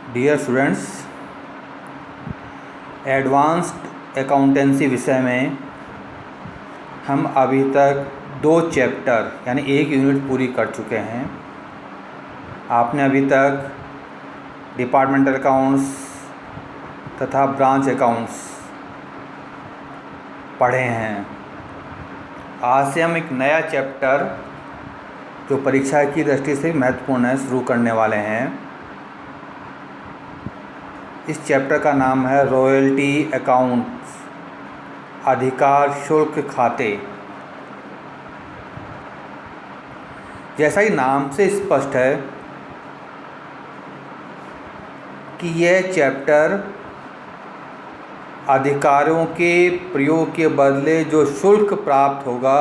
Dear students, advanced accountancy विषय में हम अभी तक 2 चैप्टर यानी 1 यूनिट पूरी कर चुके हैं। आपने अभी तक डिपार्टमेंटल अकाउंट्स तथा ब्रांच अकाउंट्स पढ़े हैं। आज से हम एक नया चैप्टर जो परीक्षा की दृष्टि से महत्वपूर्ण है शुरू करने वाले हैं। इस चैप्टर का नाम है रॉयल्टी अकाउंट्स, अधिकार शुल्क खाते। जैसा कि नाम से स्पष्ट है कि यह चैप्टर अधिकारों के प्रयोग के बदले जो शुल्क प्राप्त होगा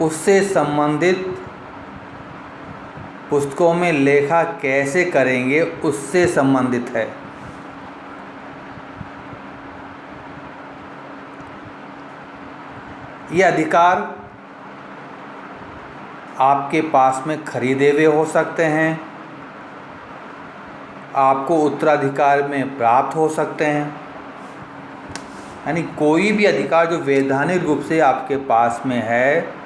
उससे संबंधित पुस्तकों में लेखा कैसे करेंगे उससे संबंधित है। ये अधिकार आपके पास में खरीदे हुए हो सकते हैं, आपको उत्तराधिकार में प्राप्त हो सकते हैं। यानी कोई भी अधिकार जो वैधानिक रूप से आपके पास में है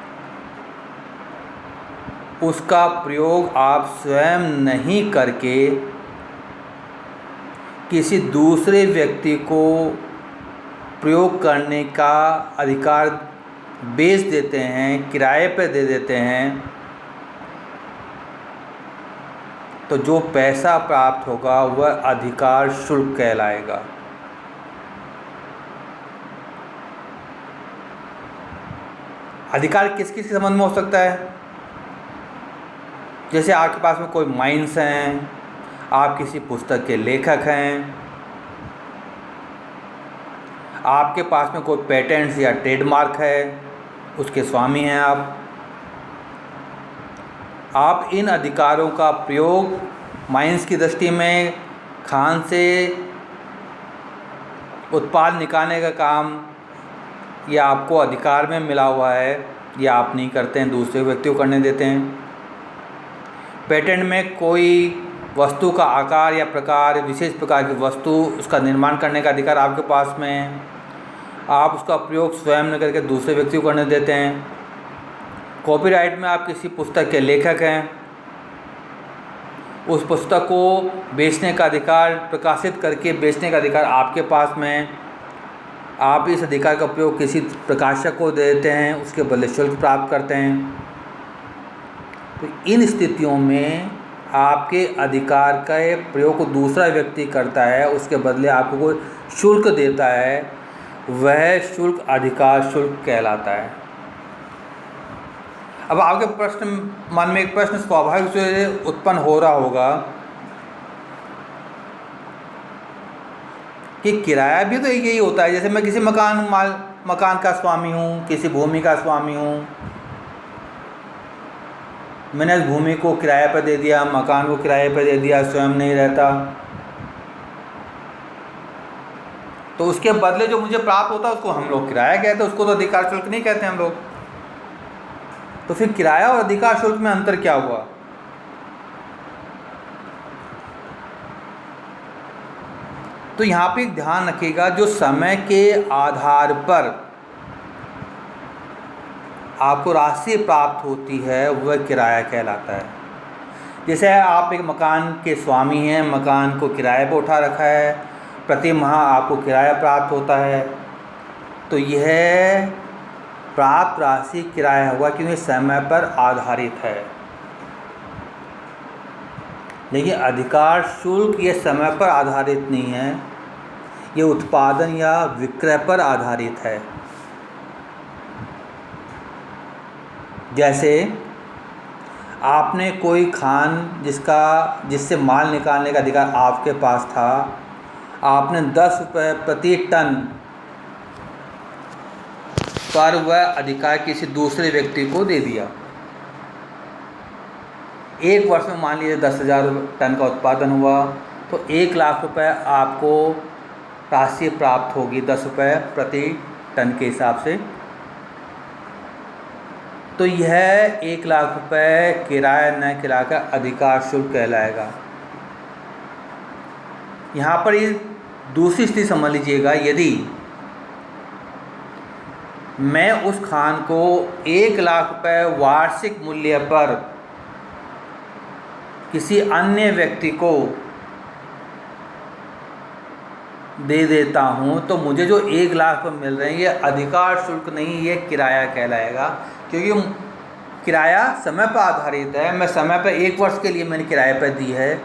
उसका प्रयोग आप स्वयं नहीं करके किसी दूसरे व्यक्ति को प्रयोग करने का अधिकार बेच देते हैं, किराए पर दे देते हैं, तो जो पैसा प्राप्त होगा वह अधिकार शुल्क कहलाएगा। अधिकार किस किस के संबंध में हो सकता है? जैसे आपके पास में कोई माइंस हैं, आप किसी पुस्तक के लेखक हैं, आपके पास में कोई पेटेंट्स या ट्रेडमार्क है, उसके स्वामी हैं आप इन अधिकारों का प्रयोग माइंस की दृष्टि में खान से उत्पाद निकालने का काम या आपको अधिकार में मिला हुआ है या आप नहीं करते हैं, दूसरे व्यक्ति को करने देते हैं। पेटेंट में कोई वस्तु का आकार या प्रकार, विशेष प्रकार की वस्तु, उसका निर्माण करने का अधिकार आपके पास में है, आप उसका प्रयोग स्वयं न करके दूसरे व्यक्ति को करने देते हैं। कॉपीराइट में आप किसी पुस्तक के लेखक हैं, उस पुस्तक को बेचने का अधिकार, प्रकाशित करके बेचने का अधिकार आपके पास में है, आप इस अधिकार का प्रयोग किसी प्रकाशक को दे देते हैं, उसके बदले शुल्क प्राप्त करते हैं। तो इन स्थितियों में आपके अधिकार का प्रयोग को दूसरा व्यक्ति करता है, उसके बदले आपको कोई शुल्क देता है, वह शुल्क अधिकार शुल्क कहलाता है। अब आपके मन में एक प्रश्न स्वाभाविक से उत्पन्न हो रहा होगा कि किराया भी तो यही होता है। जैसे मैं किसी मकान का स्वामी हूँ, किसी भूमि का स्वामी हूँ, मैंने इस भूमि को किराए पर दे दिया, मकान को किराए पर दे दिया, स्वयं नहीं रहता, तो उसके बदले जो मुझे प्राप्त होता है उसको हम लोग किराया कहते हैं, उसको तो अधिकार शुल्क नहीं कहते हम लोग। तो फिर किराया और अधिकार शुल्क में अंतर क्या हुआ? तो यहाँ पे ध्यान रखिएगा, जो समय के आधार पर आपको राशि प्राप्त होती है वह किराया कहलाता है। जैसे आप एक मकान के स्वामी हैं, मकान को किराए पर उठा रखा है, प्रति माह आपको किराया प्राप्त होता है, तो यह प्राप्त राशि किराया हुआ क्योंकि समय पर आधारित है। लेकिन अधिकार शुल्क ये समय पर आधारित नहीं है, ये उत्पादन या विक्रय पर आधारित है। जैसे आपने कोई खान जिससे माल निकालने का अधिकार आपके पास था, आपने 10 रुपये प्रति टन पर वह अधिकार किसी दूसरे व्यक्ति को दे दिया। एक वर्ष में मान लीजिए 10,000 टन का उत्पादन हुआ, तो 1 लाख रुपए आपको राशि प्राप्त होगी 10 रुपये प्रति टन के हिसाब से। तो यह 1 लाख रुपए किराया न किराया का अधिकार शुल्क कहलाएगा। यहाँ पर ये दूसरी स्थिति समझ लीजिएगा, यदि मैं उस खान को 1,00,000 रुपये वार्षिक मूल्य पर किसी अन्य व्यक्ति को दे देता हूँ तो मुझे जो 1,00,000 रुपये मिल रहे हैं ये अधिकार शुल्क नहीं, ये किराया कहलाएगा। क्योंकि किराया समय पर आधारित है, मैं समय पर 1 वर्ष के लिए मैंने किराए पर दी है,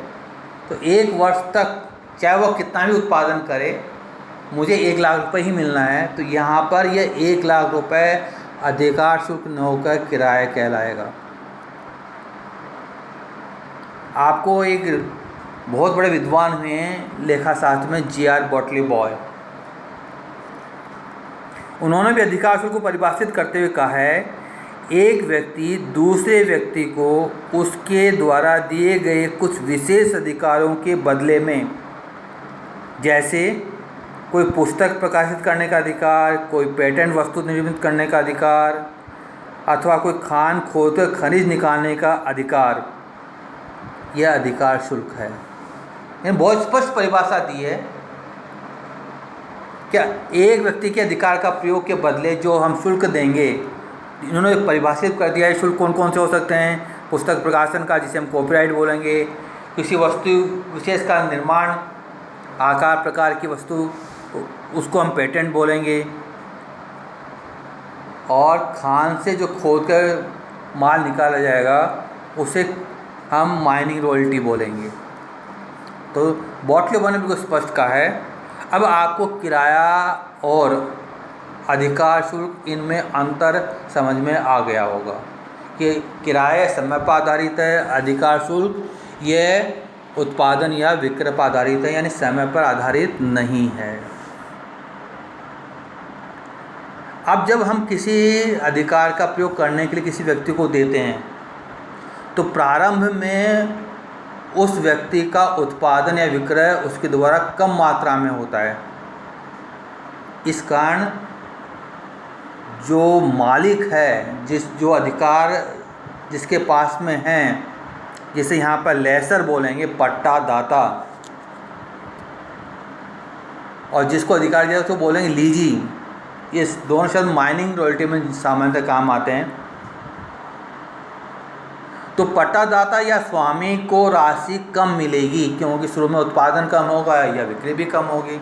तो 1 वर्ष तक चाहे वो कितना भी उत्पादन करे मुझे 1,00,000 रुपये ही मिलना है। तो यहाँ पर यह 1,00,000 रुपये अधिकार शुल्क न होकर किराया कहलाएगा। आपको एक बहुत बड़े विद्वान हुए हैं लेखा शास्त्र में, G.R. बॉटली बॉय, उन्होंने भी अधिकार शुल्क को परिभाषित करते हुए कहा है, एक व्यक्ति दूसरे व्यक्ति को उसके द्वारा दिए गए कुछ विशेष अधिकारों के बदले में, जैसे कोई पुस्तक प्रकाशित करने का अधिकार, कोई पेटेंट वस्तु निर्मित करने का अधिकार, अथवा कोई खान खोदकर खनिज निकालने का अधिकार, यह अधिकार शुल्क है। ये बहुत स्पष्ट परिभाषा दी है। क्या एक व्यक्ति के अधिकार का प्रयोग के बदले जो हम शुल्क देंगे, इन्होंने परिभाषित कर दिया है शुल्क कौन कौन से हो सकते हैं। पुस्तक प्रकाशन का, जिसे हम कॉपीराइट बोलेंगे, किसी वस्तु विशेष का निर्माण, आकार प्रकार की वस्तु, उसको हम पेटेंट बोलेंगे, और खान से जो खोद कर माल निकाला जाएगा उसे हम माइनिंग रॉयल्टी बोलेंगे। तो बॉटली बॉय ने बिल्कुल स्पष्ट कहा है। अब आपको किराया और अधिकार शुल्क, इनमें अंतर समझ में आ गया होगा कि किराया समय पर आधारित है, अधिकार शुल्क यह उत्पादन या विक्रय पर आधारित है, यानी समय पर आधारित नहीं है। अब जब हम किसी अधिकार का प्रयोग करने के लिए किसी व्यक्ति को देते हैं तो प्रारंभ में उस व्यक्ति का उत्पादन या विक्रय उसके द्वारा कम मात्रा में होता है। इस कारण जो मालिक है, जो अधिकार जिसके पास में हैं, जिसे यहाँ पर लेसर बोलेंगे, पट्टा दाता, और जिसको अधिकार दिया उसको बोलेंगे लीजी। ये दोनों शब्द माइनिंग रॉयल्टी में सामान्यतः काम आते हैं। तो पट्टादाता या स्वामी को राशि कम मिलेगी क्योंकि शुरू में उत्पादन कम होगा या बिक्री भी कम होगी।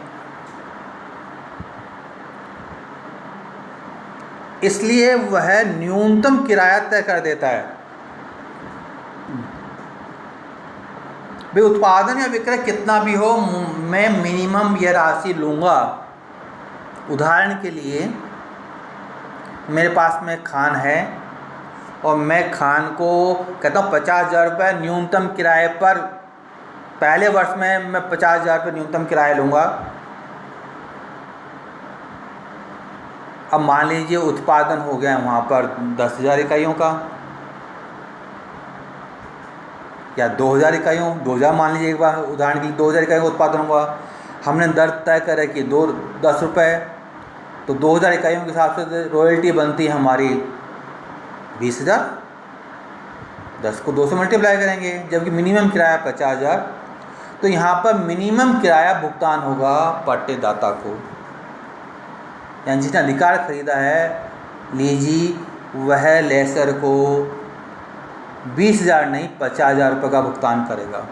इसलिए वह न्यूनतम किराया तय कर देता है। भाई उत्पादन या विक्रय कितना भी हो, मैं मिनिमम यह राशि लूँगा। उदाहरण के लिए मेरे पास में खान है और मैं खान को कहता हूँ 50,000 रुपये न्यूनतम किराए पर, पहले वर्ष में मैं 50,000 रुपये न्यूनतम किराया लूँगा। अब मान लीजिए उत्पादन हो गया वहाँ पर 10,000 इकाइयों का या 2,000 इकाइयों, 2,000 मान लीजिए, एक बार उदाहरण के लिए 2,000 इकाइयों का उत्पादन हुआ। हमने दर तय करे कि 10 रुपये, तो 2,000 इकाइयों के हिसाब से रॉयल्टी बनती है हमारी 20,000। 10 को 2 से मल्टीप्लाई करेंगे, जबकि मिनिमम किराया 50,000। तो यहाँ पर मिनिमम किराया भुगतान होगा पट्टेदाता को, यानी जिसने अधिकार खरीदा है लीजी, वह लेसर को 20,000 नहीं 50,000 रुपये का भुगतान करेगा।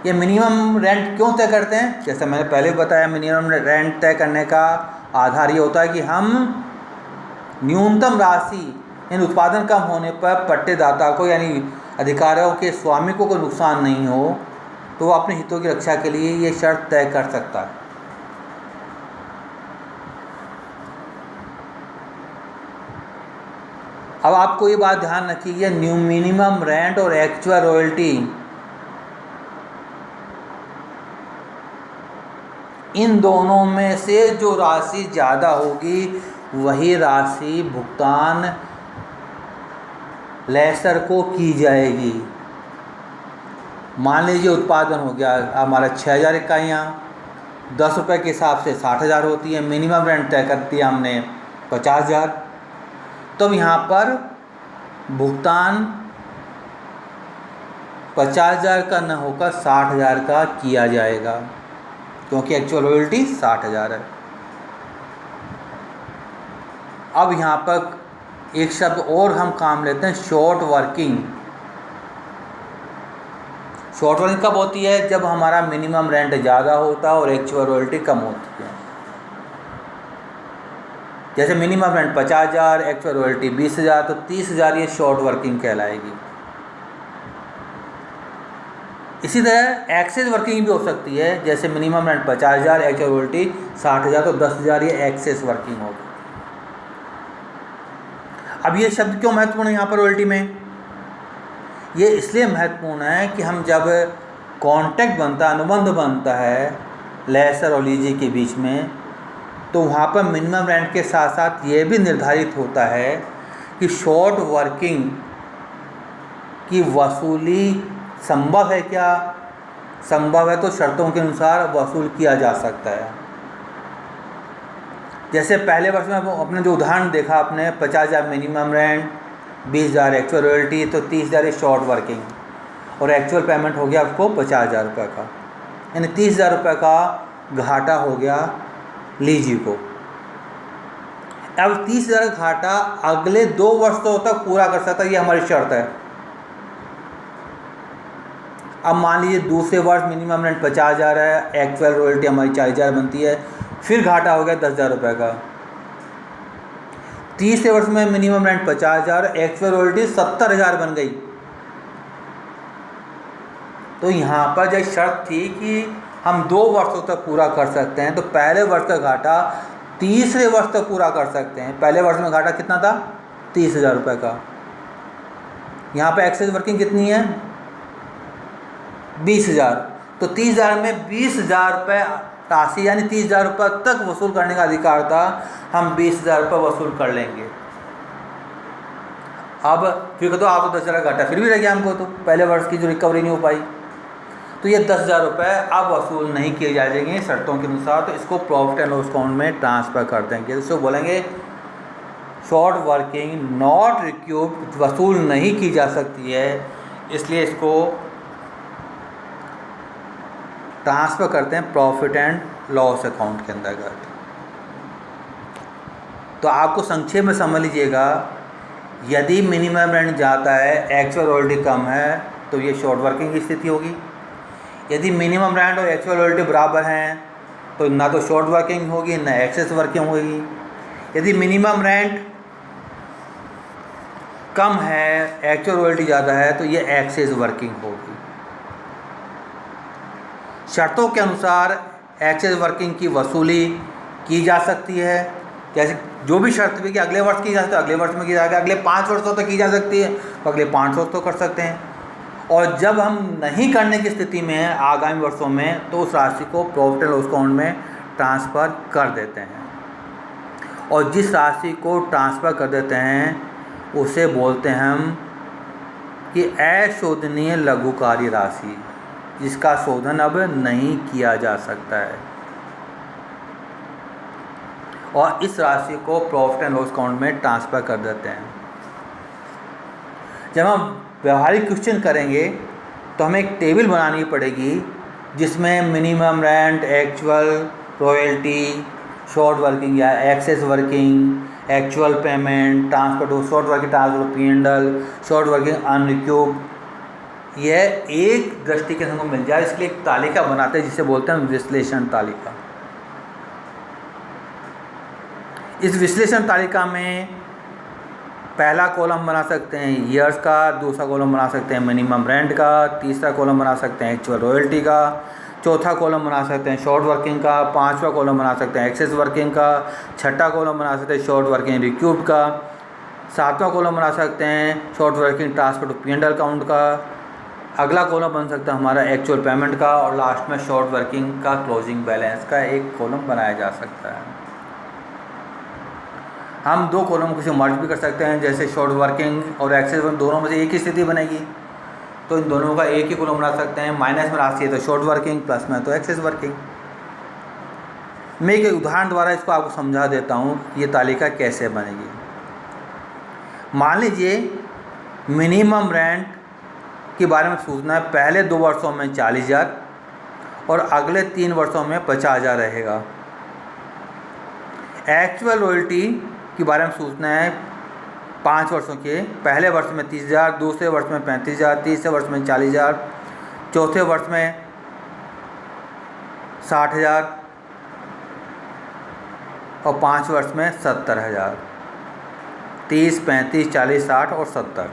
ये मिनिमम रेंट क्यों तय करते हैं? जैसे मैंने पहले बताया, मिनिमम रेंट तय करने का आधार ये होता है कि हम न्यूनतम राशि, इन उत्पादन कम होने पर पट्टेदाता को यानी अधिकारों के स्वामी को कोई नुकसान नहीं हो, तो वो अपने हितों की रक्षा के लिए ये शर्त तय कर सकता है। अब आपको ये बात ध्यान रखिए, न्यू मिनिमम रेंट और एक्चुअल रॉयल्टी, इन दोनों में से जो राशि ज़्यादा होगी वही राशि भुगतान लेसर को की जाएगी। मान लीजिए उत्पादन हो गया हमारा 6,000 इकाइयाँ, 10 रुपये के हिसाब से 60,000 होती है। मिनिमम रेंट तय कर दिया हमने 50,000, तो यहाँ पर भुगतान 50,000 का न होकर 60,000 का किया जाएगा। क्योंकि एक्चुअल रॉयल्टी 60,000 है। अब यहाँ पर एक शब्द और हम काम लेते हैं, शॉर्ट वर्किंग। शॉर्ट वर्किंग कब होती है? जब हमारा मिनिमम रेंट ज़्यादा होता है और एक्चुअल रॉयल्टी कम होती है। जैसे मिनिमम रेंट 50,000, एक्चुअल रॉयल्टी 20,000, तो 30,000 ये शॉर्ट वर्किंग कहलाएगी। इसी तरह एक्सेस वर्किंग भी हो सकती है, जैसे मिनिमम रेंट 50,000, एक्चुअल रॉयल्टी 60,000, तो 10,000 ये एक्सेस वर्किंग होगी। अब ये शब्द क्यों महत्वपूर्ण है यहाँ पर रॉयल्टी में? ये इसलिए महत्वपूर्ण है कि हम जब कॉन्ट्रैक्ट बनता है, अनुबंध बनता है लेसर और लीजी के बीच में, तो वहाँ पर मिनिमम रेंट के साथ साथ ये भी निर्धारित होता है कि शॉर्ट वर्किंग की वसूली संभव है क्या? संभव है तो शर्तों के अनुसार वसूल किया जा सकता है। जैसे पहले वर्ष में अपने जो उदाहरण देखा आपने, 50,000 मिनिमम रेंट, 20,000 एक्चुअल रॉयल्टी, तो 30,000 शॉर्ट वर्किंग, और एक्चुअल पेमेंट हो गया आपको 50,000 रुपये का, यानी 30,000 रुपये का घाटा हो गया लीजी को। अब 30,000 का घाटा अगले 2 वर्षों तक पूरा कर सकता है, ये हमारी शर्त है। अब मान लीजिए दूसरे वर्ष मिनिमम रेंट 50,000 है, एक्चुअल रॉयल्टी हमारी 40,000 बनती है, फिर घाटा हो गया 10,000 रुपये का। तीसरे वर्ष में मिनिमम रेंट 50,000, एक्चुअल रॉयल्टी 70,000 बन गई। तो यहाँ पर जो शर्त थी कि हम 2 वर्षों तक पूरा कर सकते हैं, तो पहले वर्ष का घाटा तीसरे वर्ष तक पूरा कर सकते हैं। पहले वर्ष में घाटा कितना था? 30,000 रुपये का। यहाँ पे एक्सेस वर्किंग कितनी है? 20,000। तो 30,000 में 20,000 रुपये राशि, यानी 30,000 रुपये तक वसूल करने का अधिकार था। हम 20,000 रुपये वसूल कर लेंगे। अब फिर तो आप तो 10,000 का घाटा फिर भी रह गया हमको, तो पहले वर्ष की जो रिकवरी नहीं हो पाई, तो ये 10,000 रुपये अब वसूल नहीं किए जाएंगे शर्तों के अनुसार, तो इसको प्रॉफिट एंड लॉस अकाउंट में ट्रांसफ़र कर देंगे। तो इसको बोलेंगे शॉर्ट वर्किंग नॉट रिक्यूब्ड, वसूल नहीं की जा सकती है, इसलिए इसको ट्रांसफ़र करते हैं प्रॉफिट एंड लॉस अकाउंट के अंतर्गत। तो आपको संक्षेप में समझ लीजिएगा, यदि मिनिमम रेंट जाता है, एक्चुअल रॉयल्टी कम है, तो ये शॉर्ट वर्किंग की स्थिति होगी। यदि मिनिमम रेंट और एक्चुअल रॉयल्टी बराबर हैं, तो ना तो शॉर्ट वर्किंग होगी ना एक्सेस वर्किंग होगी। यदि मिनिमम रेंट कम है, एक्चुअल रॉयल्टी ज़्यादा है, तो ये एक्सेस वर्किंग होगी। शर्तों के अनुसार एक्सेस वर्किंग की वसूली की जा सकती है। जैसे जो भी शर्त भी कि अगले वर्ष की जा सकती है, अगले वर्ष में की जाएगी, अगले 5 वर्षों तक की जा सकती है, तो अगले 5 वर्ष तो कर सकते हैं। और जब हम नहीं करने की स्थिति में हैं आगामी वर्षों में, तो उस राशि को प्रॉफिट एंड लॉस अकाउंट में ट्रांसफ़र कर देते हैं। और जिस राशि को ट्रांसफ़र कर देते हैं उसे बोलते हैं हम कि अशोधनीय लघुकारी राशि, जिसका शोधन अब नहीं किया जा सकता है। और इस राशि को प्रॉफिट एंड लॉस अकाउंट में ट्रांसफ़र कर देते हैं। जब हम व्यवहारिक क्वेश्चन करेंगे तो हमें एक टेबल बनानी पड़ेगी, जिसमें minimum rent, actual royalty, short working या excess working, actual payment, transfer to short working, transfer P&L, short working unrecouped, यह एक दृष्टि के हमको मिल जाए, इसलिए एक तालिका बनाते हैं जिसे बोलते हैं विश्लेषण तालिका। इस विश्लेषण तालिका में पहला कॉलम बना सकते हैं ईयर्स का, दूसरा कॉलम बना सकते हैं मिनिमम रेंट का, तीसरा कॉलम बना सकते हैं एक्चुअल रॉयल्टी का, चौथा कॉलम बना सकते हैं शॉर्ट वर्किंग का, पांचवा कॉलम बना सकते हैं एक्सेस वर्किंग का, छठा कॉलम बना सकते हैं शॉर्ट वर्किंग रिक्यूब का, सातवां कॉलम बना सकते हैं short working transfer to P&L account का, अगला कॉलम बन सकता है हमारा एक्चुअल पेमेंट का, और लास्ट में शॉर्ट वर्किंग का क्लोजिंग बैलेंस का एक कॉलम बनाया जा सकता है। हम 2 कॉलम को मर्ज भी कर सकते हैं, जैसे शॉर्ट वर्किंग और एक्सेस वर्किंग दोनों में से एक ही स्थिति बनेगी, तो इन दोनों का एक ही कॉलम बना सकते हैं। माइनस में राशि है तो शॉर्ट वर्किंग, प्लस में तो एक्सेस वर्किंग। मैं एक उदाहरण द्वारा इसको आपको समझा देता हूँ ये तालिका कैसे बनेगी। मान लीजिए मिनिमम रेंट के बारे में सोचना है, पहले 2 वर्षों में 40,000 और अगले 3 वर्षों में 50,000 रहेगा। एक्चुअल रॉयल्टी के बारे में सोचना है 5 वर्षों के। पहले वर्ष में 30,000, दूसरे वर्ष में 35,000, तीसरे वर्ष में 40,000, चौथे वर्ष में 60,000 और 5 वर्ष में 70,000। 30, 35, 40, 60 और 70।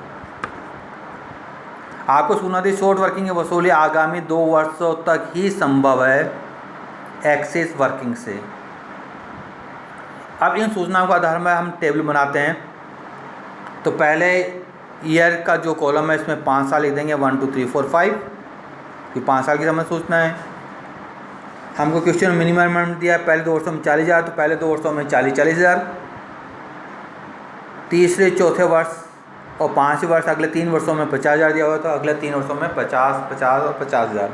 आपको सुना थी शॉर्ट वर्किंग की वसूली आगामी 2 वर्षों तक ही संभव है एक्सेस वर्किंग से। अब इन सूचनाओं के आधार में हम टेबल बनाते हैं। तो पहले ईयर का जो कॉलम है इसमें 5 साल लिख देंगे, 1 2 3 4 5, कि 5 साल की समय सोचना है। हमको क्वेश्चन में मिनिमम अमाउंट दिया है, पहले 2 वर्षों में 40,000, तो पहले 2 वर्षों में 40,000, तीसरे चौथे वर्ष और 5 वर्ष, अगले 3 वर्षों में 50,000 दिया हुआ, तो अगले 3 वर्षों में 50, 50 और 50,000।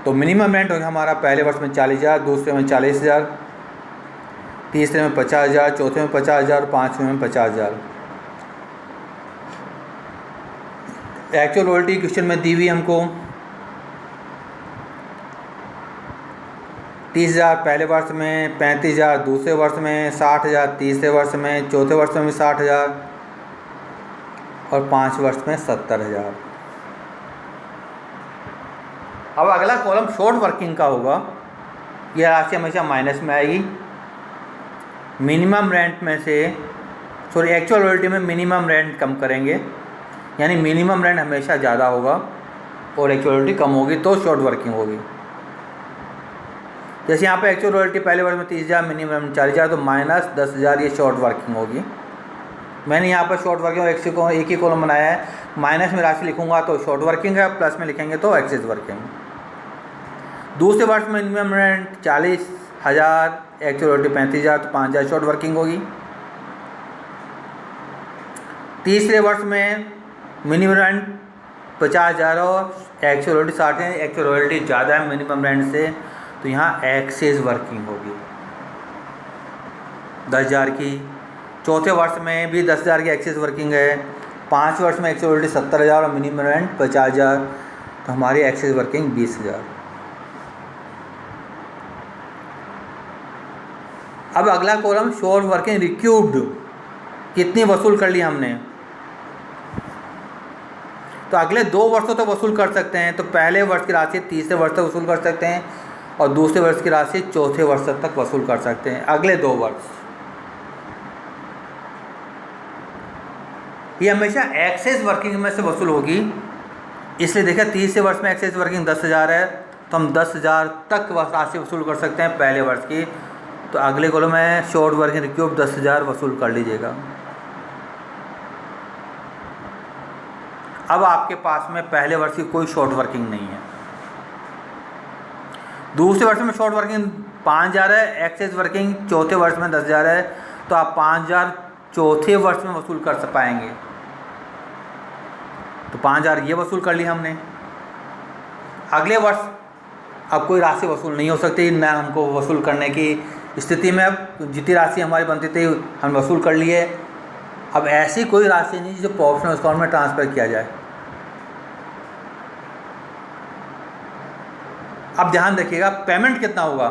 तो मिनिमम रेंट होगा हमारा पहले वर्ष में 40,000, दूसरे में 40,000, तीसरे में 50,000, चौथे में 50,000, पाँचवें में 50,000। एक्चुअल रॉयल्टी क्वेश्चन में दी हुई हमको 30,000 पहले वर्ष में, 35,000 दूसरे वर्ष में, 60,000 तीसरे वर्ष में, चौथे वर्ष में भी 60,000 और 5 वर्ष में 70,000। अब अगला कॉलम शॉर्ट वर्किंग का होगा। यह राशि हमेशा माइनस में आएगी। मिनिमम रेंट में से एक्चुअल रॉयल्टी में मिनिमम रेंट कम करेंगे, यानी मिनिमम रेंट हमेशा ज़्यादा होगा और एक्चुअल रॉयल्टी कम होगी, तो शॉर्ट वर्किंग होगी। जैसे यहाँ पे एक्चुअल रॉयल्टी पहले वर्ष में 30,000, मिनिमम 40,000, तो -10,000 ये शॉर्ट वर्किंग होगी। मैंने यहाँ पर शॉर्ट वर्किंग एक ही कॉलम बनाया है। माइनस में राशि लिखूंगा तो शॉर्ट वर्किंग है, प्लस में लिखेंगे तो एक्सेस वर्किंग। दूसरे वर्ष में मिनिमम रेंट 40,000, एक्चुअल रॉयल्टी 35,000, तो 5,000 शॉर्ट वर्किंग होगी। तीसरे वर्ष में मिनिमम रेंट 50,000 और एक्चुअल रॉयल्टी 60 है। एक्चुअल रॉयल्टी ज़्यादा है मिनिमम रेंट से, तो यहाँ एक्सेस वर्किंग होगी 10,000 की। चौथे वर्ष में भी 10,000 की एक्सेस वर्किंग है। 5 वर्ष में एक्चुअल रॉयल्टी 70,000 और मिनिमम रेंट 50,000, तो हमारी एक्सेस वर्किंग 20,000। अब अगला कॉलम शॉर्ट वर्किंग रिक्यूब्ड, कितनी वसूल कर ली हमने। तो अगले 2 वर्षों तक वसूल कर सकते हैं। तो पहले वर्ष की राशि तीसरे वर्ष तक वसूल कर सकते हैं और दूसरे वर्ष की राशि चौथे वर्ष तक वसूल कर सकते हैं। अगले 2 वर्ष ये हमेशा एक्सेस वर्किंग में से वसूल होगी। इसलिए देखिए तीसरे वर्ष में एक्सेस वर्किंग 10,000 है, तो हम 10,000 तक राशि वसूल कर सकते हैं पहले वर्ष की। तो अगले कॉलम में शॉर्ट वर्किंग रिक्यूब 10,000 वसूल कर लीजिएगा। अब आपके पास में पहले वर्ष की कोई शॉर्ट वर्किंग नहीं है। दूसरे वर्ष में शॉर्ट वर्किंग 5,000 है, एक्सेस वर्किंग चौथे वर्ष में 10,000 है, तो आप 5,000 चौथे वर्ष में वसूल कर पाएंगे। तो 5,000 ये वसूल कर लिया हमने। अगले वर्ष अब कोई राशि वसूल नहीं हो सकती, न हमको वसूल करने की स्थिति में। अब जितनी राशि हमारी बनती थी हम वसूल कर लिए। अब ऐसी कोई राशि नहीं जो प्रोफेशनल अकाउंट में ट्रांसफ़र किया जाए। अब ध्यान रखिएगा पेमेंट कितना होगा।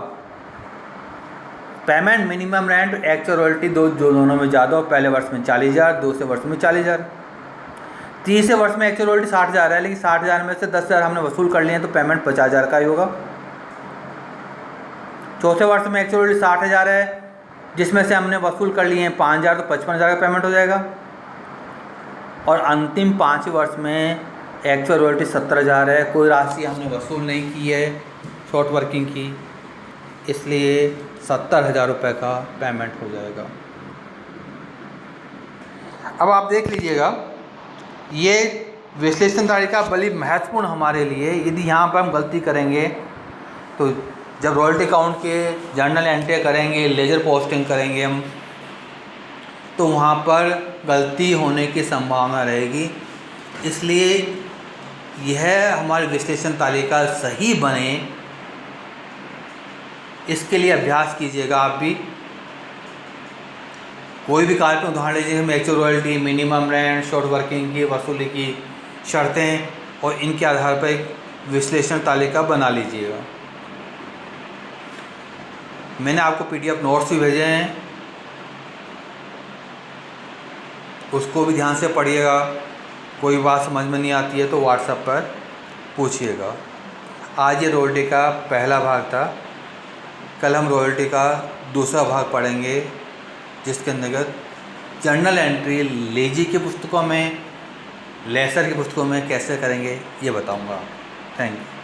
Payment minimum rent actual royalty दोनों में ज़्यादा हो। पहले वर्ष में 40,000, दूसरे वर्ष में 40,000। तीसरे वर्ष में एक्चुअल रॉयल्टी 60,000 है, लेकिन 60,000 में से 10,000 हमने वसूल कर लिए हैं, तो पेमेंट 50,000 का ही होगा। चौथे वर्ष में एक्चुअल रॉयल्टी 60,000 है, जिसमें से हमने वसूल कर लिए हैं 5,000, तो 55,000 का पेमेंट हो जाएगा। और अंतिम 5 वर्ष में एक्चुअल रॉयल्टी 70,000 है, कोई राशि हमने वसूल नहीं की है शॉर्ट वर्किंग की, इसलिए 70,000 रुपये का पेमेंट हो जाएगा। अब आप देख लीजिएगा ये विश्लेषण तरीका बड़ी महत्वपूर्ण हमारे लिए। यदि यहाँ पर हम गलती करेंगे तो जब रॉयल्टी अकाउंट के जर्नल एंट्री करेंगे, लेजर पोस्टिंग करेंगे हम, तो वहाँ पर गलती होने की संभावना रहेगी। इसलिए यह हमारी विश्लेषण तालिका सही बने, इसके लिए अभ्यास कीजिएगा। आप भी कोई भी कार्य पर उदाहरण लीजिए, हम actual royalty, minimum rent, short working की वसूली की शर्तें और इनके आधार पर विश्लेषण तालिका बना लीजिएगा। मैंने आपको PDF नोट्स भी भेजे हैं, उसको भी ध्यान से पढ़िएगा। कोई बात समझ में नहीं आती है तो व्हाट्सएप पर पूछिएगा। आज ये रॉयल्टी का पहला भाग था। कल हम रॉयल्टी का दूसरा भाग पढ़ेंगे, जिसके अंतर्गत जर्नल एंट्री लेजी की पुस्तकों में, लेसर की पुस्तकों में कैसे करेंगे ये बताऊंगा। Thank you.